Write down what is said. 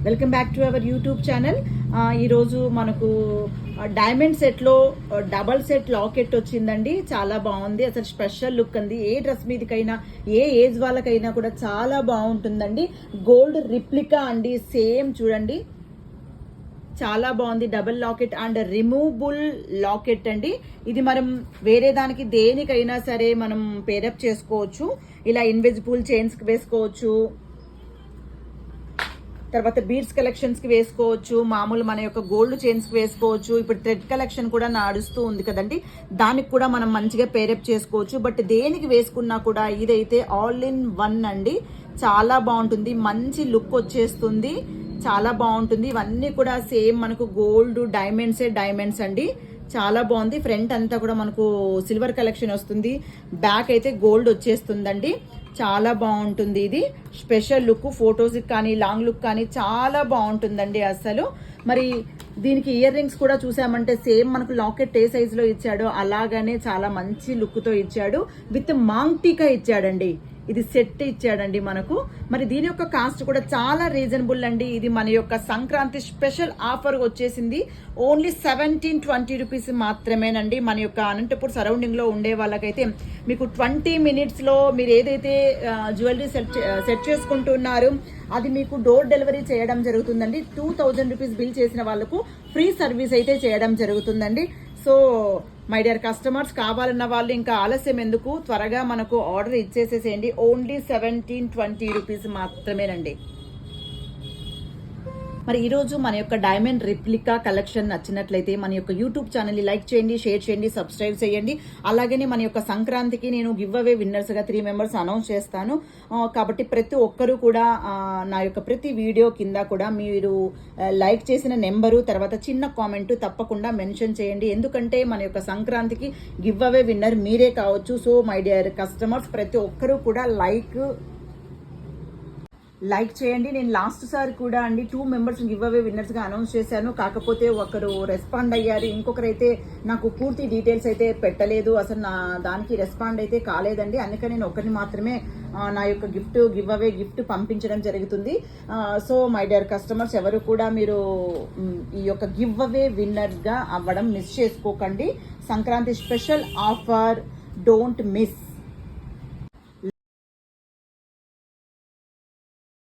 Welcome back to our YouTube channel. ఈరోజు మనకు diamond సెట్లో డబల్ సెట్ లాకెట్ వచ్చిందండి. చాలా బాగుంది, అసలు స్పెషల్ లుక్ అంది. ఏ డ్రెస్ మీదకైనా ఏ ఏజ్ వాళ్ళకైనా కూడా చాలా బాగుంటుందండి. గోల్డ్ రిప్లికా అండి, సేమ్ చూడండి, చాలా బాగుంది. Double locket and removable locket అండి. ఇది మనం వేరే దానికి దేనికైనా సరే మనం పేరప్ చేసుకోవచ్చు. ఇలా ఇన్విజిబుల్ చైన్స్ కి వేసుకోవచ్చు, తర్వాత బీడ్స్ కలెక్షన్స్ కి వేసుకోవచ్చు, మామూలు మన యొక్క గోల్డ్ చైన్స్ కి వేసుకోవచ్చు. ఇప్పుడు థ్రెడ్ కలెక్షన్ కూడా నడుస్తూ ఉంది కదండి, దానికి కూడా మనం మంచిగా పేరప్ చేసుకోవచ్చు. బట్ దేనికి వేసుకున్నా కూడా ఇదైతే ఆల్ ఇన్ వన్ అండి. చాలా బాగుంటుంది, మంచి లుక్ వచ్చేస్తుంది, చాలా బాగుంటుంది. ఇవన్నీ కూడా సేమ్ మనకు గోల్డ్ డైమండ్స్ అండి. చాలా బాగుంది. ఫ్రంట్ అంతా కూడా మనకు సిల్వర్ కలెక్షన్ వస్తుంది, బ్యాక్ అయితే గోల్డ్ వచ్చేస్తుందండి. చాలా బాగుంటుంది. ఇది స్పెషల్ లుక్, ఫొటోస్ కానీ లాంగ్ లుక్ కానీ చాలా బాగుంటుందండి అసలు. మరి దీనికి ఇయర్ రింగ్స్ కూడా చూసామంటే సేమ్ మనకు లాకెట్ ఏ సైజ్ లో ఇచ్చాడో అలాగానే చాలా మంచి లుక్ తో ఇచ్చాడు. విత్ మాంగ్ టీకా ఇచ్చాడండి. ఇది సెట్ ఇచ్చాడండి మనకు. మరి దీని యొక్క కాస్ట్ కూడా చాలా రీజనబుల్ అండి. ఇది మన యొక్క సంక్రాంతి స్పెషల్ ఆఫర్ వచ్చేసింది. ఓన్లీ 1720 రూపీస్ మాత్రమేనండి. మన యొక్క అనంతపూర్ సరౌండింగ్ లో ఉండే వాళ్ళకైతే మీకు 20 minutes లో మీరు ఏదైతే జ్యువెలరీ సెట్ చేసుకుంటున్నారు అది మీకు డోర్ డెలివరీ చేయడం జరుగుతుందండి. 2000 రూపీస్ బిల్ చేసిన వాళ్ళకు ఫ్రీ సర్వీస్ అయితే చేయడం జరుగుతుందండి. సో మై డియర్ కస్టమర్స్, కావాలన్న వాళ్ళు ఇంకా ఆలస్యం ఎందుకు, త్వరగా మనకు ఆర్డర్ ఇచ్చేసేసేయండి. ఓన్లీ 1720 రూపీస్ మాత్రమేనండి. మరి ఈరోజు మన యొక్క డైమండ్ రిప్లికా కలెక్షన్ నచ్చినట్లయితే మన యొక్క యూట్యూబ్ ఛానల్ని లైక్ చేయండి, షేర్ చేయండి, సబ్స్క్రైబ్ చేయండి. అలాగనే మన యొక్క సంక్రాంతికి నేను గివ్ అవే విన్నర్స్గా 3 members అనౌన్స్ చేస్తాను. కాబట్టి ప్రతి ఒక్కరూ కూడా నా యొక్క ప్రతి వీడియో కింద కూడా మీరు లైక్ చేసిన నెంబరు తర్వాత చిన్న కామెంట్ తప్పకుండా మెన్షన్ చేయండి. ఎందుకంటే మన యొక్క సంక్రాంతికి గివ్ అవే విన్నర్ మీరే కావచ్చు. సో మై డియర్ కస్టమర్స్, ప్రతి ఒక్కరూ కూడా లైక్ చేయండి. నేను లాస్ట్ సారి కూడా అండి 2 members గివ్ అవే విన్నర్స్ గా అనౌన్స్ చేశాను. కాకపోతే ఒకరు రెస్పాండ్ అయ్యారు, ఇంకొకరైతే నాకు పూర్తి డీటెయిల్స్ అయితే పెట్టలేదు, అసలు నా దానికి రెస్పాండ్ అయితే కాలేదండి. అందుకని నేను ఒకరిని మాత్రమే నా యొక్క గివ్ అవే గిఫ్ట్ పంపించడం జరుగుతుంది. సో మై డియర్ కస్టమర్స్, ఎవరు కూడా మీరు ఈ యొక్క గివ్ అవే విన్నర్ గా అవ్వడం మిస్ చేసుకోకండి. Sankranti special offer, don't miss.